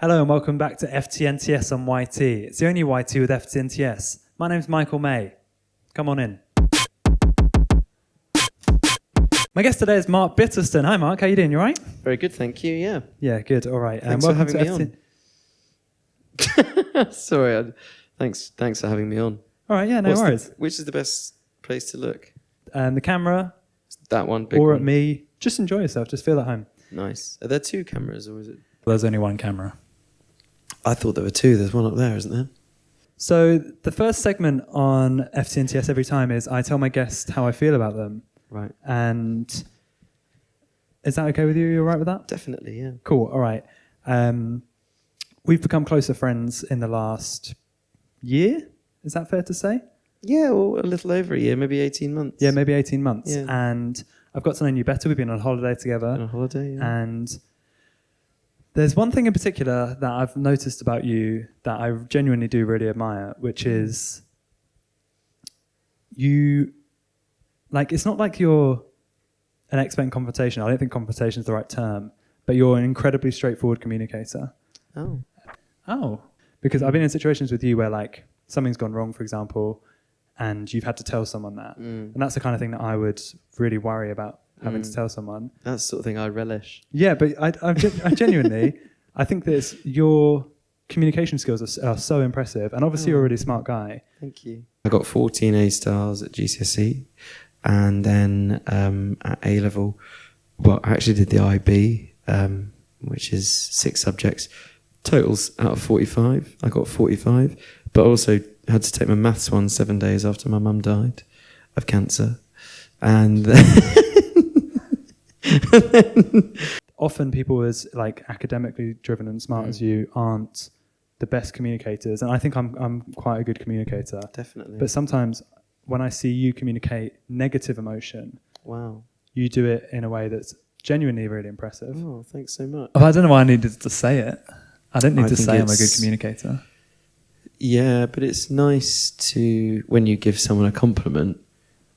Hello and welcome back to FTNTS on YT. It's the only YT with FTNTS. My name's Michael May. Come on in. My guest today is Mark Bittlestone. Hi Mark, how you doing? You all right? Very good, thank you, yeah. Yeah, good, all right. Thanks for having me on. Sorry, thanks for having me on. All right, yeah, no worries. Which is the best place to look? The camera. That one, big or one. At me. Just enjoy yourself, just feel at home. Nice. Are there two cameras or is it? There's only one camera. I thought there were two. There's one up there, isn't there? So the first segment on FTNTS every time is I tell my guests how I feel about them. Right. And is that okay with you? You all right with that? Definitely, yeah. Cool, all right. We've become closer friends in the last year. Is that fair to say? Yeah, well, a little over a year, maybe 18 months. Yeah, maybe 18 months. Yeah. And I've got to know you better. We've been on holiday together. On a holiday, yeah. And there's one thing in particular that I've noticed about you that I genuinely do really admire, which is you, like, it's not like you're an expert in confrontation. I don't think confrontation is the right term, but you're an incredibly straightforward communicator. Oh. Because I've been in situations with you where, like, something's gone wrong, for example, and you've had to tell someone that. And that's the kind of thing that I would really worry about having to tell someone. That's the sort of thing I relish. Yeah, but I genuinely, I think that your communication skills are so impressive. And obviously you're a really smart guy. Thank you. I got 14 A stars at GCSE. And then at A level, well, I actually did the IB, which is 6 subjects. Totals out of 45. I got 45. But also had to take my maths one 7 days after my mum died of cancer. And often people as like academically driven and smart as you aren't the best communicators, and I think I'm quite a good communicator. Definitely. But sometimes when I see you communicate negative emotion, wow, you do it in a way that's genuinely really impressive. Oh, thanks so much. Oh, I don't know why I needed to say it. I don't need to say I'm a good communicator. Yeah, but it's nice to, when you give someone a compliment,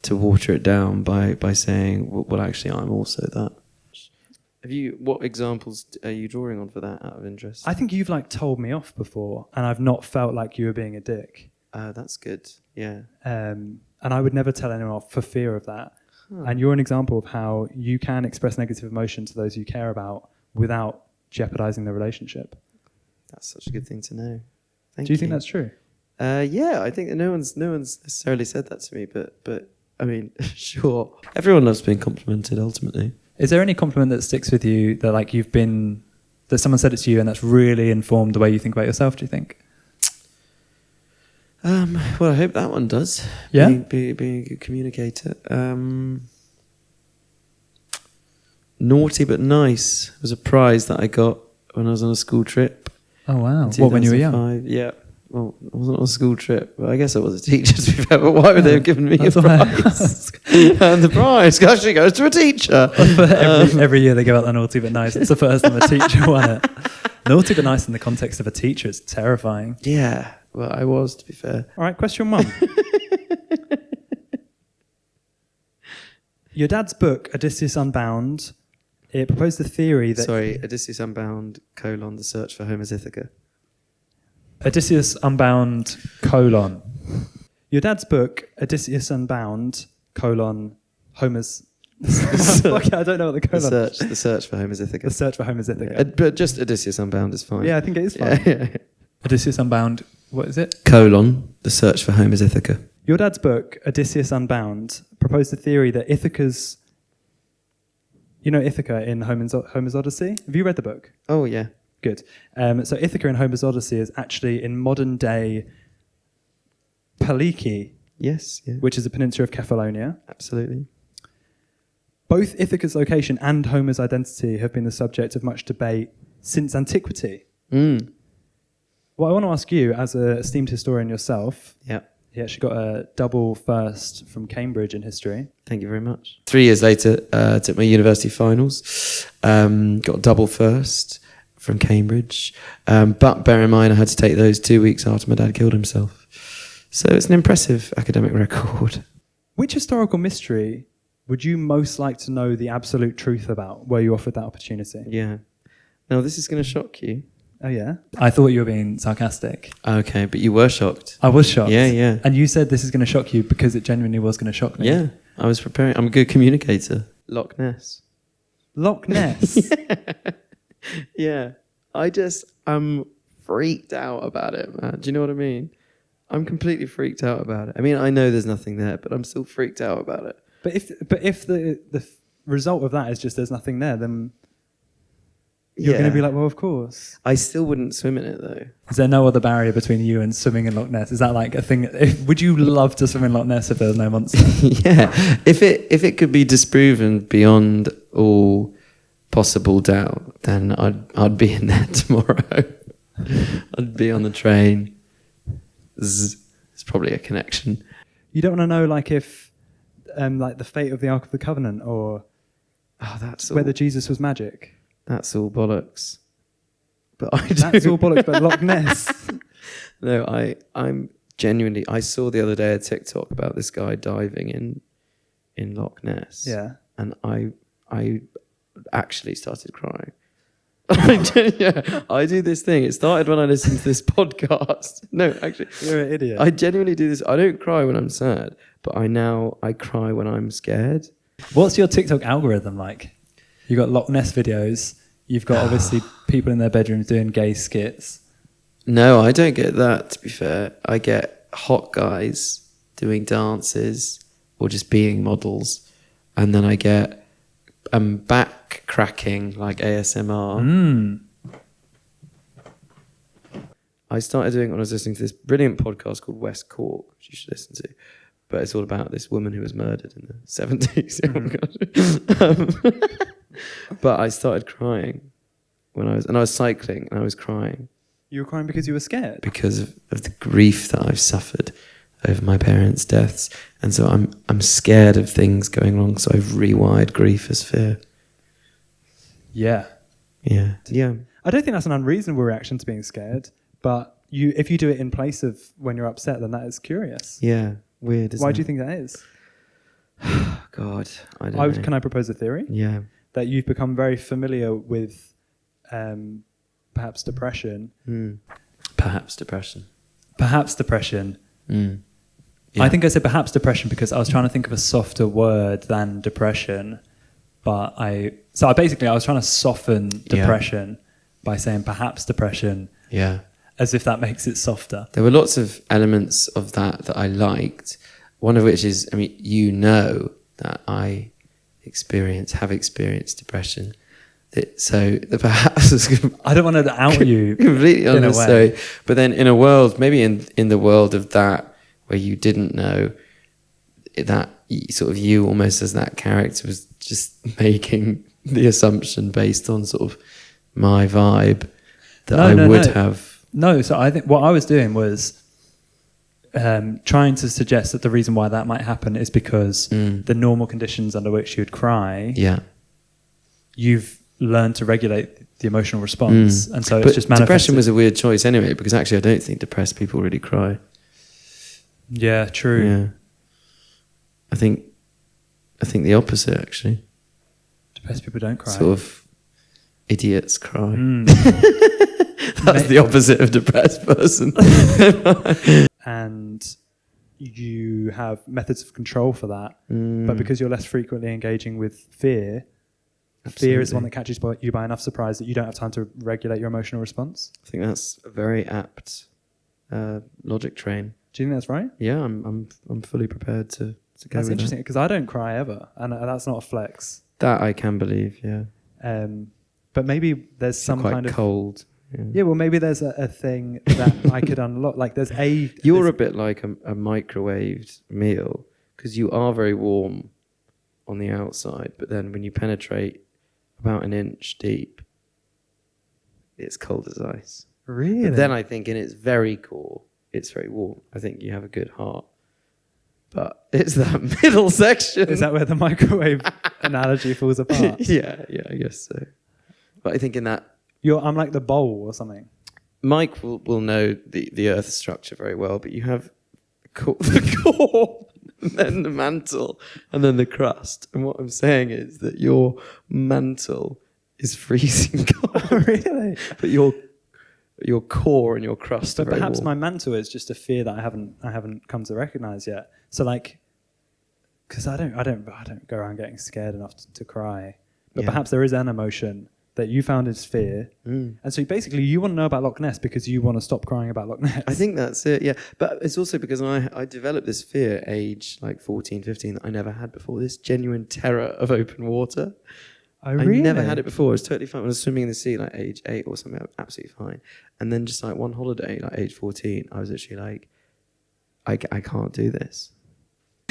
to water it down by saying, well, actually, I'm also that. What examples are you drawing on for that out of interest? I think you've like told me off before and I've not felt like you were being a dick. That's good, yeah. And I would never tell anyone off for fear of that. And you're an example of how you can express negative emotion to those you care about without jeopardizing the relationship. That's such a good thing to know. Do you think that's true? Yeah, I think that no one's necessarily said that to me, but I mean, sure. Everyone loves being complimented ultimately. Is there any compliment that sticks with you that like that someone said it to you and that's really informed the way you think about yourself, do you think? Well, I hope that one does. Yeah? Being a good communicator. Naughty but nice was a prize that I got when I was on a school trip. Oh, wow. What, when you were young? Yeah. Well, I wasn't on a school trip, but I guess I was a teacher, to be fair, but why would they have given me a prize? And the prize actually goes to a teacher. Every year they give out the naughty but nice. It's the first time a teacher won it. Naughty but nice in the context of a teacher is terrifying. Yeah, well, I was, to be fair. All right, question 1. Your dad's book, Odysseus Unbound, it proposed the theory that... Sorry, Odysseus Unbound, the search for Homer's Ithaca. Odysseus Unbound, Your dad's book, Odysseus Unbound, Homer's... I don't know what the colon is. The search for Homer's Ithaca. The search for Homer's Ithaca. Yeah, but just Odysseus Unbound is fine. Yeah, I think it is fine. Yeah. Odysseus Unbound, what is it? The search for Homer's Ithaca. Your dad's book, Odysseus Unbound, proposed the theory that Ithaca's... You know Ithaca in Homer's Odyssey? Have you read the book? Oh, yeah. Good. So Ithaca in Homer's Odyssey is actually in modern-day Paliki, Yes, yeah. which is a peninsula of Kefalonia. Absolutely. Both Ithaca's location and Homer's identity have been the subject of much debate since antiquity. What I want to ask you, as an esteemed historian yourself, you actually got a double first from Cambridge in history. Thank you very much. 3 years later, took my university finals, got a double first from Cambridge. But bear in mind, I had to take those 2 weeks after my dad killed himself. So it's an impressive academic record. Which historical mystery would you most like to know the absolute truth about, were you offered that opportunity? Yeah. Now, this is going to shock you. Oh, yeah? I thought you were being sarcastic. Okay, but you were shocked. I was shocked. Yeah, yeah. And you said this is going to shock you because it genuinely was going to shock me. Yeah, I was preparing. I'm a good communicator. Loch Ness. Loch Ness? Yeah. I'm freaked out about it, man. Do you know what I mean? I'm completely freaked out about it. I mean, I know there's nothing there, but I'm still freaked out about it. But if the result of that is just there's nothing there, then you're going to be like, well, of course. I still wouldn't swim in it, though. Is there no other barrier between you and swimming in Loch Ness? Is that like a thing? Would you love to swim in Loch Ness if there was no monster? Yeah. If it could be disproven beyond all possible doubt, then I'd be in there tomorrow. I'd be on the train. It's probably a connection. You don't want to know, like, if like the fate of the Ark of the Covenant, or that's whether Jesus was magic. That's all bollocks. But that's all bollocks. But Loch Ness. No, I'm genuinely. I saw the other day a TikTok about this guy diving in Loch Ness. Yeah. And I actually started crying. I do this thing. It started when I listened to this podcast. No, actually, you're an idiot. I genuinely do this. I don't cry when I'm sad, but I cry when I'm scared. What's your TikTok algorithm like? You got Loch Ness videos. You've got obviously people in their bedrooms doing gay skits. No, I don't get that, to be fair. I get hot guys doing dances or just being models. And then I get back cracking, like ASMR. I started doing it when I was listening to this brilliant podcast called West Cork, which you should listen to. But it's all about this woman who was murdered in the 70s. But I started crying when I was cycling and I was crying. You were crying because you were scared? Because of the grief that I've suffered over my parents' deaths. And so I'm scared of things going wrong, so I've rewired grief as fear. Yeah. Yeah. Yeah. I don't think that's an unreasonable reaction to being scared, but if you do it in place of when you're upset, then that is curious. Yeah. Weird, isn't Why it? do you think that is? God, I don't know. Can I propose a theory? Yeah. That you've become very familiar with perhaps depression. Perhaps depression. Perhaps depression. Yeah. I think I said perhaps depression because I was trying to think of a softer word than depression. But I was trying to soften depression by saying perhaps depression. Yeah. As if that makes it softer. There were lots of elements of that I liked. One of which is, I mean, you know that I have experienced depression. So the perhaps I don't want to out you completely in a way. But then in a world, maybe in the world of that where you didn't know that sort of you almost as that character was just making the assumption based on sort of my vibe that I would have. No, so I think what I was doing was trying to suggest that the reason why that might happen is because the normal conditions under which you'd cry, you've learned to regulate the emotional response, and so it's just manifested. Depression was a weird choice anyway, because actually I don't think depressed people really cry. Yeah, true. Yeah, I think the opposite actually. Depressed people don't cry. Sort of idiots cry. That's the opposite of depressed person. And you have methods of control for that, but because you're less frequently engaging with fear, fear is the one that catches you by enough surprise that you don't have time to regulate your emotional response. I think that's a very apt logic train. Do you think that's right? Yeah, I'm fully prepared to go with that. That's interesting because I don't cry ever, and that's not a flex. That I can believe, yeah. But maybe there's some kind of cold. Yeah, well, maybe there's a thing that I could unlock. Like, You're a bit like a microwaved meal because you are very warm on the outside, but then when you penetrate about an inch deep, it's cold as ice. Really? But then I think in its very core, it's very warm. I think you have a good heart. But it's that middle section. Is that where the microwave analogy falls apart? Yeah, I guess so. But I think in that... I'm like the bowl or something. Mike will know the earth structure very well, but you have the core, and then the mantle, and then the crust. And what I'm saying is that your mantle is freezing cold. Really? But your your core and your crust. But perhaps my mantle is just a fear that I haven't come to recognize yet. So like, because I don't go around getting scared enough to cry. But perhaps there is an emotion that you found is fear. And so basically you want to know about Loch Ness because you want to stop crying about Loch Ness. I think that's it, yeah. But it's also because I developed this fear age like 14, 15 that I never had before. This genuine terror of open water. Oh, really? I never had it before. It was totally fine. When I was swimming in the sea like age 8 or something, I was absolutely fine. And then just like one holiday, like age 14, I was actually like, I can't do this.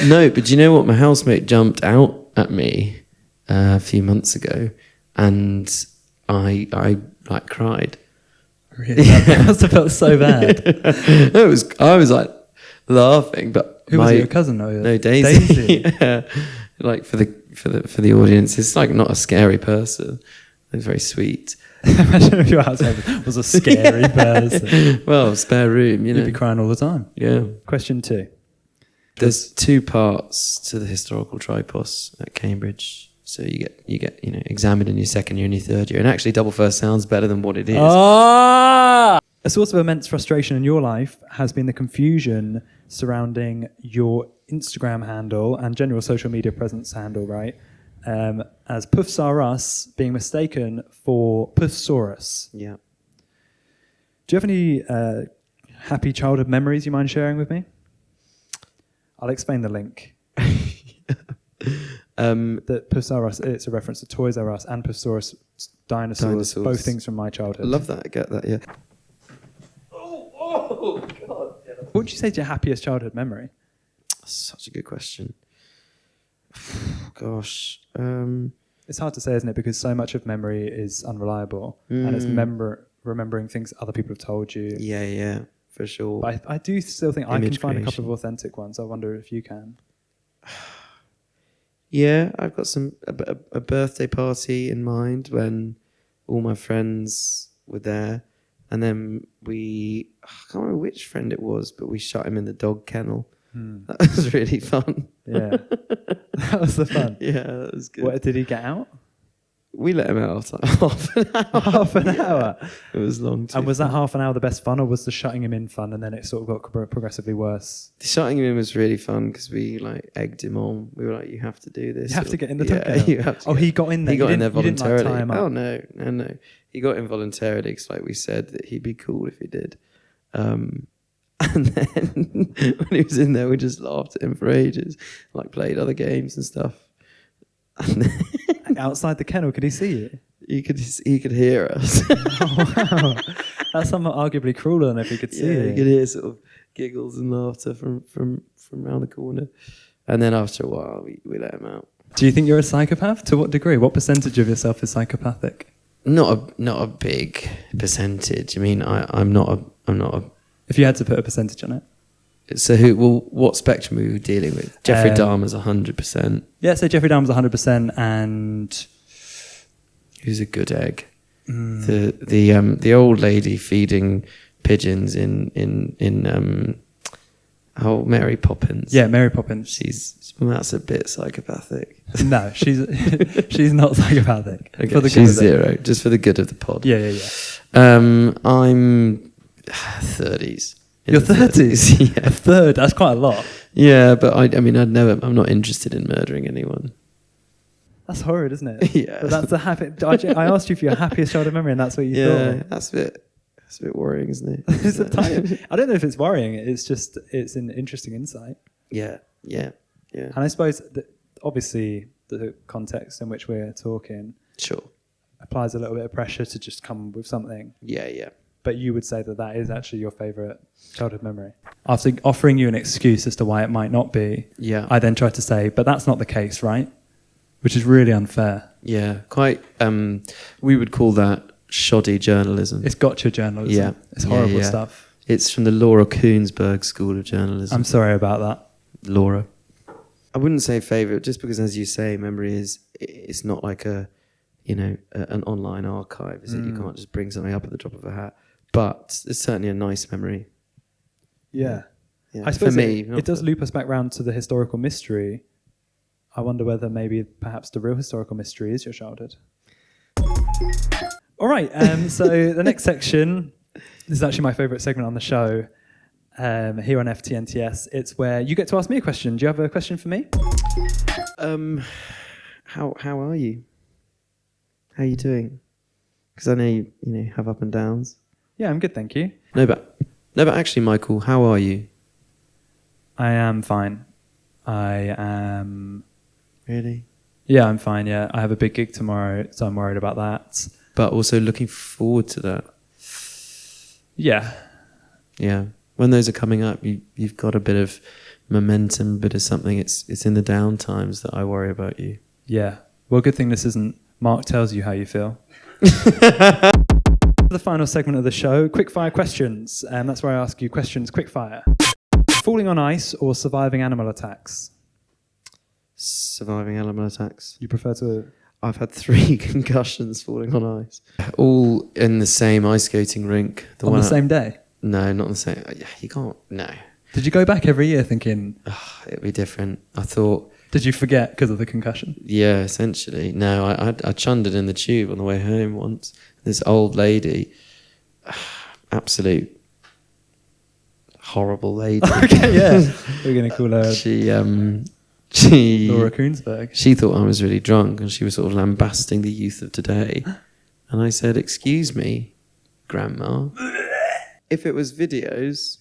No, but do you know what? My housemate jumped out at me a few months ago, and I like cried. Really? That must have felt so bad. I was like laughing, but who was it, your cousin or no, Daisy. Yeah. Like for the audience, it's like not a scary person. It's very sweet. Imagine if your housemate was a scary person. Well, spare room, You'd be crying all the time. Yeah. Question 2. There's 2 parts to the historical tripos at Cambridge. So you get examined in your second year and your third year. And actually double first sounds better than what it is. A source of immense frustration in your life has been the confusion surrounding your Instagram handle and general social media presence handle, right? As Puffs Are Us being mistaken for Puffsaurus. Yeah. Do you have any happy childhood memories you mind sharing with me? I'll explain the link. That Puffs Are Us, it's a reference to Toys R Us and Puffsaurus dinosaurs, both things from my childhood. I love that. I get that, yeah. Oh, God. What would you say is your happiest childhood memory? Such a good question. Gosh. It's hard to say, isn't it? Because so much of memory is unreliable. And it's remembering things other people have told you. Yeah, for sure. But I do still think Image I can find a couple creation. of authentic ones. I wonder if you can. Yeah, I've got a birthday party in mind when all my friends were there. And then I can't remember which friend it was, but we shut him in the dog kennel. That was really fun. Yeah. That was the fun. Yeah, that was good. What, did he get out? We let him out after half an hour. Half an hour? It was long too. And was that half an hour the best fun, or was the shutting him in fun and then it sort of got progressively worse? The shutting him in was really fun because we like egged him on. We were like, you have to do this. You have to get in the dog kennel? you have to he got in there. He got in there You didn't, voluntarily. like, tie him up? Oh, no. He got in voluntarily because like we said that he'd be cool if he did. And then when he was in there, we just laughed at him for ages, like played other games and stuff. And then outside the kennel, could he see you? he could hear us. Oh, wow. That's somewhat arguably crueler than if he could see you. You could hear sort of giggles and laughter from around the corner. And then after a while, we let him out. Do you think you're a psychopath? To what degree? What percentage of yourself is psychopathic? Not a big percentage. I mean, I'm not a. If you had to put a percentage on it. So what spectrum are we dealing with? Jeffrey Dahmer's 100%. Yeah, so Jeffrey Dahmer's 100%, and who's a good egg? The old lady feeding pigeons in Mary Poppins. Yeah, Mary Poppins. That's a bit psychopathic. No, she's not psychopathic. Okay, for the she's 0, just for the good of the pod. Yeah. I'm 30s. Your 30s? Yeah. A third? That's quite a lot. Yeah, but I'm not interested in murdering anyone. That's horrid, isn't it? Yeah. But that's the habit. I asked you for your happiest childhood memory, and that's what you thought. Yeah, that's a bit worrying, isn't it? I don't know if it's worrying. It's an interesting insight. Yeah. And I suppose that obviously the context in which we're talking sure applies a little bit of pressure to just come with something. Yeah. But you would say that is actually your favourite childhood memory. After offering you an excuse as to why it might not be, yeah, I then tried to say, but that's not the case, right? Which is really unfair. Yeah, quite. We would call that shoddy journalism. It's gotcha journalism. Yeah. It's horrible stuff. It's from the Laura Koonsberg School of Journalism. I'm sorry about that. Laura. I wouldn't say favourite, just because, as you say, memory it's not like an online archive, is it? You can't just bring something up at the drop of a hat. But it's certainly a nice memory. Yeah. I for suppose me, it does loop us back round to the historical mystery. I wonder whether maybe perhaps the real historical mystery is your childhood. All right, so the next section This is actually my favourite segment on the show here on FTNTS. It's where you get to ask me a question. Do you have a question for me? How are you? How are you doing? Because I know you have up and downs. Yeah, I'm good, thank you. No, but actually, Michael, how are you? I am fine. I am... Really? Yeah, I'm fine, yeah. I have a big gig tomorrow, so I'm worried about that. But also looking forward to that. Yeah. Yeah. When those are coming up, you've got a bit of momentum, a bit of something. It's in the down times that I worry about you. Yeah. Well, good thing this isn't Mark tells you how you feel. The final segment of the show, quickfire questions. That's where I ask you questions quickfire. Falling on ice or surviving animal attacks? Surviving animal attacks. You prefer to... I've had 3 concussions falling on ice. All in the same ice skating rink. On the same day? No, not on the same. You can't. No. Did you go back every year thinking... it'd be different. I thought... Did you forget because of the concussion? Yeah, essentially. No, I chundered in the tube on the way home once. This old lady, absolute horrible lady. Okay, yeah. We're going to call her... She Laura Koonsberg. She thought I was really drunk and she was sort of lambasting the youth of today. And I said, "Excuse me, Grandma. If it was videos,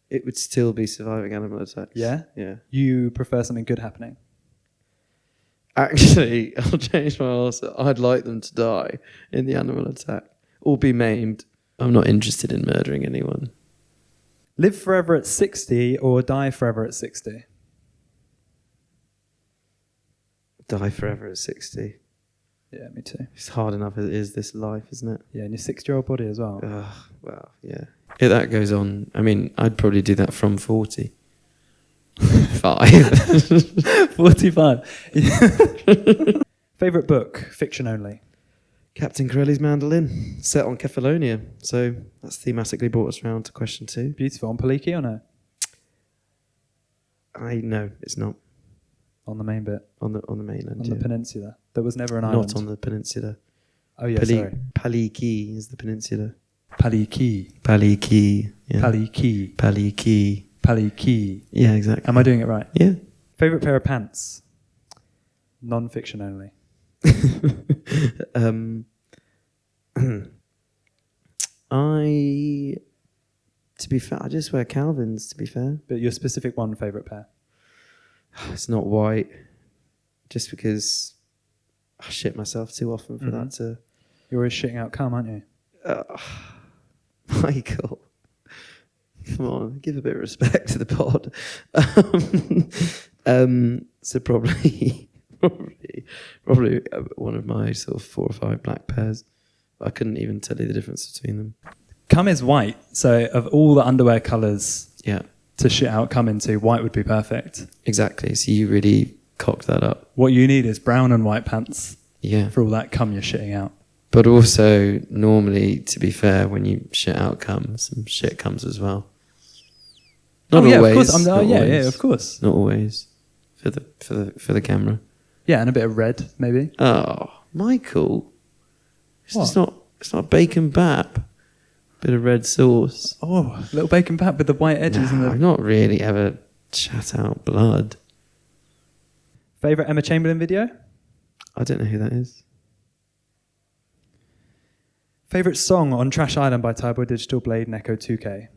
it would still be surviving animal attacks." Yeah? Yeah. You prefer something good happening? Actually, I'll change my answer. I'd like them to die in the animal attack or be maimed. I'm not interested in murdering anyone. Live forever at 60 or die forever at 60? Die forever at 60. Yeah, me too. It's hard enough as it is, this life, isn't it? Yeah, in your 60-year-old body as well. Well, yeah. If that goes on, I mean, I'd probably do that from 40. 5. 45. Favourite book, fiction only? Captain Corelli's Mandolin, set on Kefalonia. So that's thematically brought us around to question 2. Beautiful. On Paliki or no? No, it's not. On the main bit? On the mainland, On the peninsula? There was never an island? Not on the peninsula. Oh, yeah, sorry. Paliki is the peninsula. Paliki. Paliki. Yeah. Paliki. Paliki. Paliki. Yeah, exactly. Am I doing it right? Yeah. Favourite pair of pants? Non-fiction only. To be fair, I just wear Calvins, to be fair. But your specific one favourite pair? It's not white, just because I shit myself too often for that to... You're always shitting out cum, aren't you? Michael, come on, give a bit of respect to the pod. So probably one of my sort of 4 or 5 black pairs. I couldn't even tell you the difference between them. Cum is white, so of all the underwear colours Yeah. to shit out cum into, white would be perfect. Exactly, so you really cocked that up. What you need is brown and white pants Yeah. for all that cum you're shitting out. But also, normally, to be fair, when you shit out cum, some shit comes as well. Not yeah, always. Of course. Not yeah, always. of course. Not always. For the camera. Yeah, and a bit of red, maybe. Oh, Michael. What? It's not bacon bap. Bit of red sauce. Oh, a little bacon pat with the white edges and the... I've not really ever chat out blood. Favourite Emma Chamberlain video? I don't know who that is. Favourite song on Trash Island by Tyboy Digital, Blade and Echo 2K?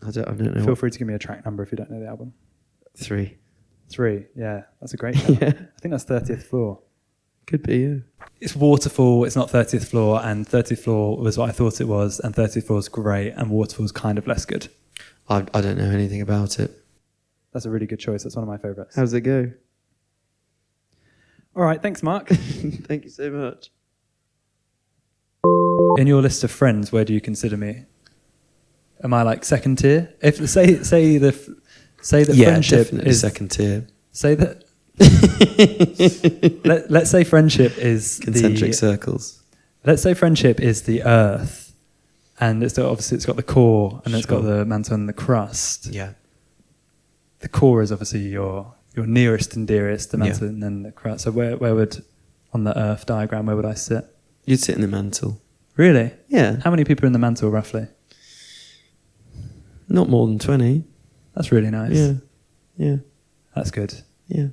I don't know. Feel free to give me a track number if you don't know the album. 3. 3, yeah. That's a great shout. Yeah. I think that's 30th Floor. Could be, yeah. It's Waterfall, it's not 30th Floor, and 30th Floor was what I thought it was, and 30th Floor is great, and Waterfall's kind of less good. I don't know anything about it. That's a really good choice. That's one of my favourites. How's it go? All right, thanks, Mark. Thank you so much. In your list of friends, where do you consider me? Am I like second tier? If say that friendship definitely is second tier. Say that. Let's say friendship is Concentric circles. Let's say friendship is the earth, and it's got the core, and it's got the mantle and the crust. Yeah. The core is obviously your nearest and dearest, the mantle and then the crust. So where would, on the earth diagram, where would I sit? You'd sit in the mantle. Really? Yeah. How many people are in the mantle, roughly? Not more than 20. That's really nice. Yeah. Yeah. That's good. Yeah.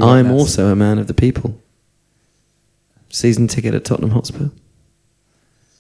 I'm also a man of the people. Season ticket at Tottenham Hotspur.